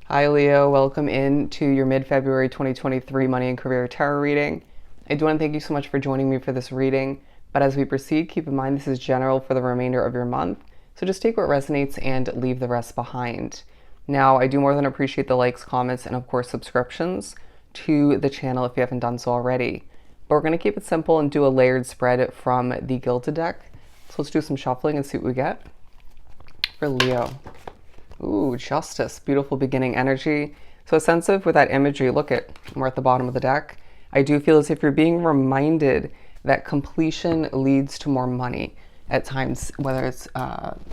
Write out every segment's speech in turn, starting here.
Hi Leo, welcome in to your mid-February 2023 Money and Career Tarot reading. I do want to thank you so much for joining me for this reading, but as we proceed, keep in mind this is general for the remainder of your month, so just take what resonates and leave the rest behind. Now, I do more than appreciate the likes, comments, and of course subscriptions to the channel if you haven't done so already. But we're going to keep it simple and do a layered spread from the Gilded deck. So let's do some shuffling and see what we get for Leo. Ooh, Justice, beautiful beginning energy. So a sense of, with that imagery, look at, we're at the bottom of the deck. I do feel as if you're being reminded that completion leads to more money at times, whether it's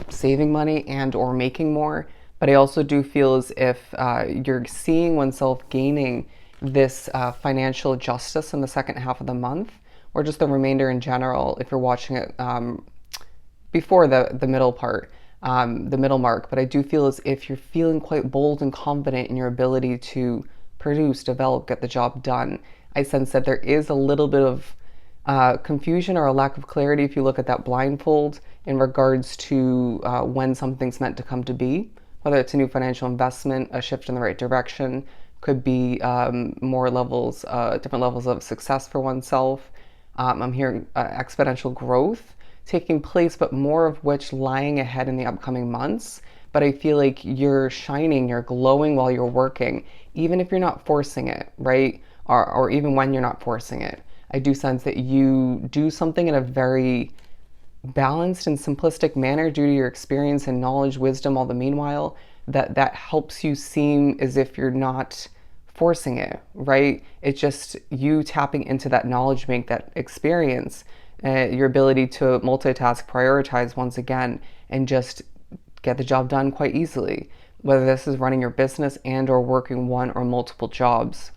saving money and or making more. But I also do feel as if you're seeing oneself gaining this financial justice in the second half of the month, or just the remainder in general, if you're watching it before the middle part. The middle mark, but I do feel as if you're feeling quite bold and confident in your ability to produce, develop, get the job done. I sense that there is a little bit of confusion or a lack of clarity if you look at that blindfold in regards to when something's meant to come to be, whether it's a new financial investment, a shift in the right direction, could be more levels, different levels of success for oneself. I'm hearing exponential growth taking place, but more of which lying ahead in the upcoming months. But I feel like you're shining, you're glowing while you're working, even if you're not forcing it, right? Or even when you're not forcing it. I do sense that you do something in a very balanced and simplistic manner due to your experience and knowledge, wisdom, all the meanwhile, that helps you seem as if you're not forcing it, right? It's just you tapping into that knowledge, make that experience, your ability to multitask, prioritize once again, and just get the job done quite easily, whether this is running your business and or working one or multiple jobs.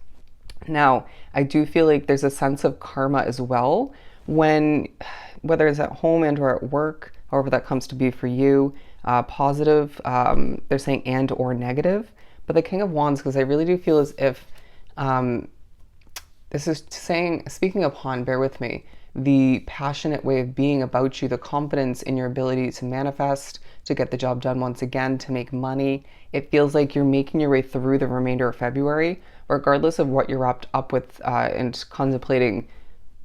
Now, I do feel like there's a sense of karma as well when, whether it's at home and or at work, however that comes to be for you, positive, they're saying and or negative, but the King of Wands, because I really do feel as if this is saying, speaking upon, bear with me, the passionate way of being about you, the confidence in your ability to manifest, to get the job done once again, to make money. It feels like you're making your way through the remainder of February, regardless of what you're wrapped up with and contemplating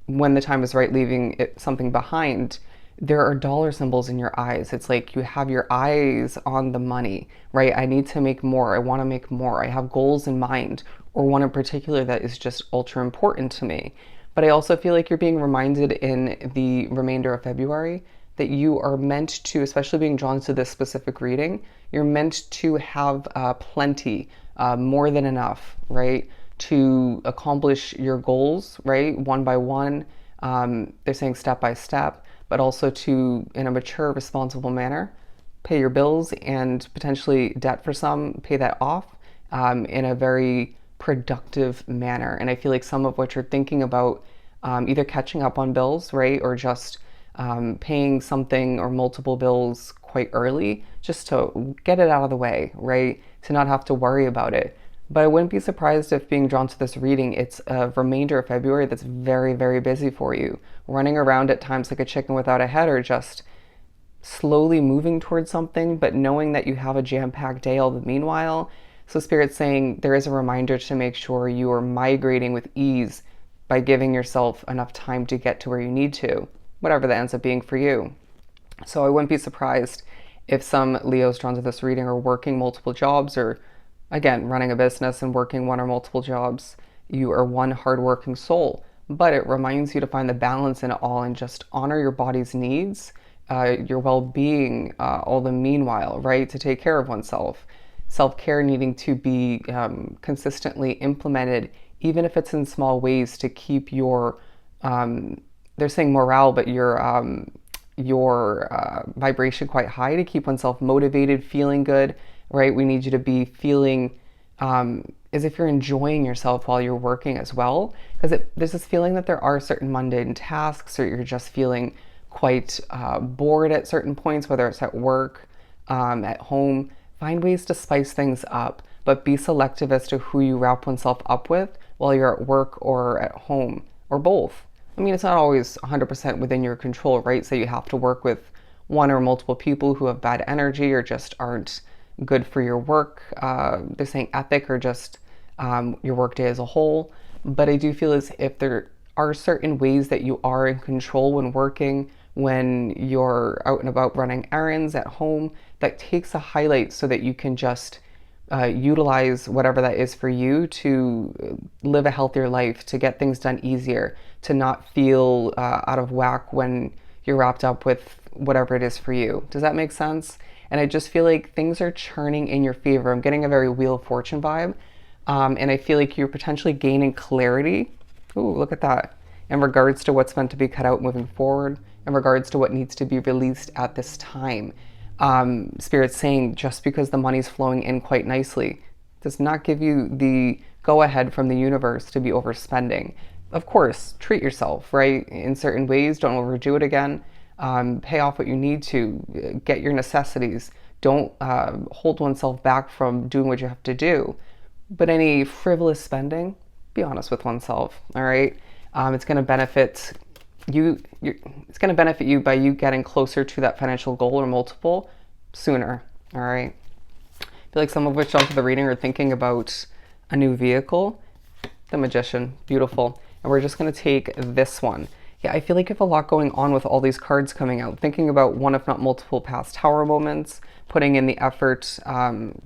when the time is right, leaving something behind. There are dollar symbols in your eyes. It's like you have your eyes on the money, right? I need to make more. I want to make more. I have goals in mind, or one in particular that is just ultra important to me. But I also feel like you're being reminded in the remainder of February that you are meant to, especially being drawn to this specific reading, you're meant to have plenty, more than enough, right? To accomplish your goals, right? One by one. They're saying step by step, but also to, in a mature, responsible manner, pay your bills and potentially debt for some, pay that off in a very productive manner. And I feel like some of what you're thinking about, either catching up on bills, right, or just paying something or multiple bills quite early, just to get it out of the way, right, to not have to worry about it. But I wouldn't be surprised if, being drawn to this reading, it's a remainder of February that's very, very busy for you, running around at times like a chicken without a head, or just slowly moving towards something, but knowing that you have a jam-packed day all the meanwhile. So Spirit's saying there is a reminder to make sure you are migrating with ease by giving yourself enough time to get to where you need to, whatever that ends up being for you. So I wouldn't be surprised if some Leos drawn to this reading are working multiple jobs, or again, running a business and working one or multiple jobs. You are one hardworking soul, but it reminds you to find the balance in it all and just honor your body's needs, your well-being, all the meanwhile, right? To take care of oneself. Self-care needing to be consistently implemented, even if it's in small ways, to keep your, they're saying morale, but your vibration quite high, to keep oneself motivated, feeling good, right? We need you to be feeling as if you're enjoying yourself while you're working as well, because there's this feeling that there are certain mundane tasks, or you're just feeling quite bored at certain points, whether it's at work, at home. Find ways to spice things up, but be selective as to who you wrap oneself up with while you're at work or at home, or both. I mean, it's not always 100% within your control, right? So you have to work with one or multiple people who have bad energy or just aren't good for your work. They're saying ethic or just your workday as a whole. But I do feel as if there are certain ways that you are in control when working, when you're out and about running errands at home, that takes a highlight so that you can just utilize whatever that is for you to live a healthier life, to get things done easier, to not feel out of whack when you're wrapped up with whatever it is for you. Does that make sense? And I just feel like things are churning in your favor. I'm getting a very Wheel of Fortune vibe. And I feel like you're potentially gaining clarity. Ooh, look at that. In regards to what's meant to be cut out moving forward, in regards to what needs to be released at this time. Spirit's saying just because the money's flowing in quite nicely does not give you the go-ahead from the universe to be overspending. Of course, treat yourself, right? In certain ways, don't overdo it again. Pay off what you need to, get your necessities. Don't hold oneself back from doing what you have to do. But any frivolous spending, be honest with oneself, all right? It's going to benefit it's going to benefit you by you getting closer to that financial goal or multiple sooner. All right. I feel like some of which onto the reading are thinking about a new vehicle. The Magician, beautiful. And we're just going to take this one. Yeah, I feel like you have a lot going on with all these cards coming out. Thinking about one, if not multiple past Tower moments, putting in the effort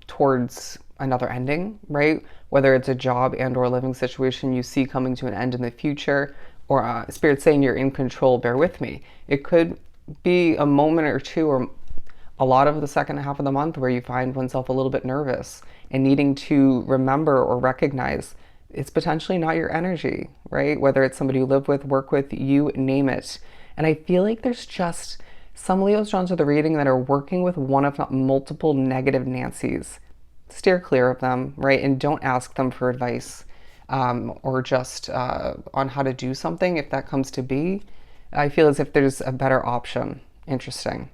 towards another ending, right? Whether it's a job and or living situation you see coming to an end in the future, or Spirit saying you're in control, bear with me. It could be a moment or two or a lot of the second half of the month where you find oneself a little bit nervous and needing to remember or recognize it's potentially not your energy, right? Whether it's somebody you live with, work with, you name it. And I feel like there's just some Leos drawn to the reading that are working with one, if not multiple, negative Nancys. Steer clear of them, right? And don't ask them for advice. Or just on how to do something, if that comes to be. I feel as if there's a better option. Interesting.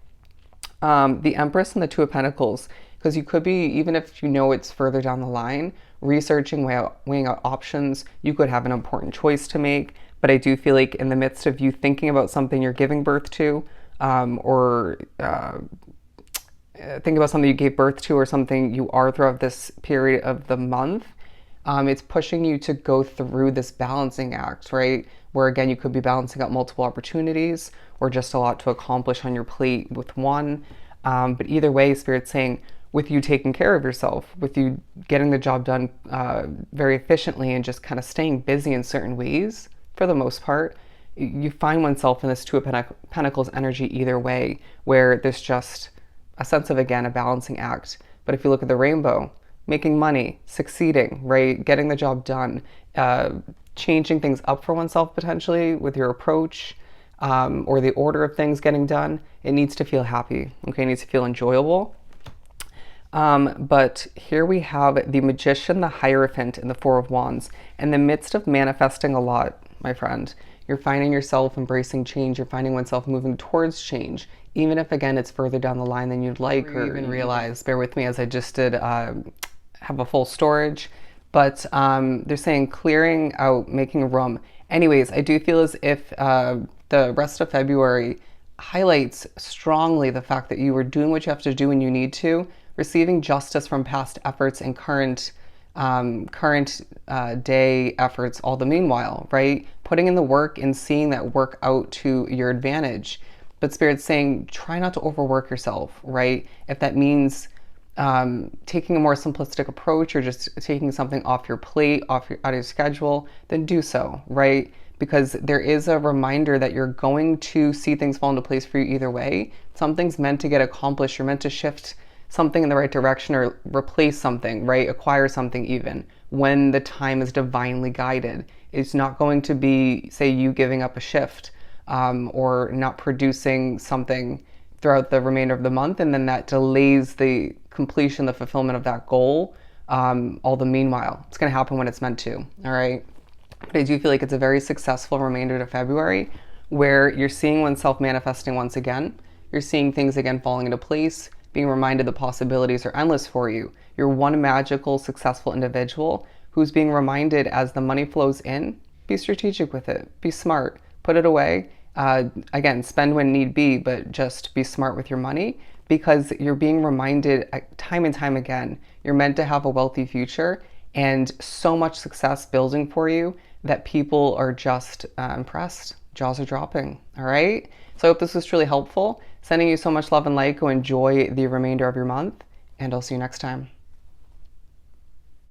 The Empress and the Two of Pentacles, because you could be, even if you know it's further down the line, researching, weighing out options. You could have an important choice to make, but I do feel like in the midst of you thinking about something you're giving birth to, or think about something you gave birth to or something you are throughout this period of the month, it's pushing you to go through this balancing act, right? Where again, you could be balancing out multiple opportunities or just a lot to accomplish on your plate with one. But either way, Spirit's saying with you taking care of yourself, with you getting the job done very efficiently and just kind of staying busy in certain ways, for the most part, you find oneself in this Two of Pentacles energy either way, where there's just a sense of, again, a balancing act. But if you look at the rainbow, making money, succeeding, right? Getting the job done, changing things up for oneself potentially with your approach or the order of things getting done. It needs to feel happy, okay? It needs to feel enjoyable. But here we have the Magician, the Hierophant, and the Four of Wands. In the midst of manifesting a lot, my friend, you're finding yourself embracing change. You're finding oneself moving towards change, even if, again, it's further down the line than you'd like or even realize. Bear with me as I just did have a full storage, but they're saying clearing out, making room. Anyways, I do feel as if the rest of February highlights strongly the fact that you are doing what you have to do when you need to, receiving justice from past efforts and current day efforts all the meanwhile, right? Putting in the work and seeing that work out to your advantage. But Spirit's saying try not to overwork yourself, right? If that means taking a more simplistic approach or just taking something off your plate, out of your schedule, then do so, right? Because there is a reminder that you're going to see things fall into place for you either way. Something's meant to get accomplished. You're meant to shift something in the right direction or replace something, right? Acquire something even when the time is divinely guided. It's not going to be, say, you giving up a shift or not producing something throughout the remainder of the month, and then that delays the completion, the fulfillment of that goal all the meanwhile. It's going to happen when it's meant to, all right? But I do feel like it's a very successful remainder to February where you're seeing oneself manifesting once again. You're seeing things again falling into place, being reminded the possibilities are endless for you. You're one magical, successful individual who's being reminded as the money flows in, be strategic with it, be smart, put it away. Again, spend when need be, but just be smart with your money. because you're being reminded time and time again, you're meant to have a wealthy future and so much success building for you that people are just impressed. Jaws are dropping. All right. So I hope this was truly helpful. Sending you so much love and light. Go enjoy the remainder of your month, and I'll see you next time.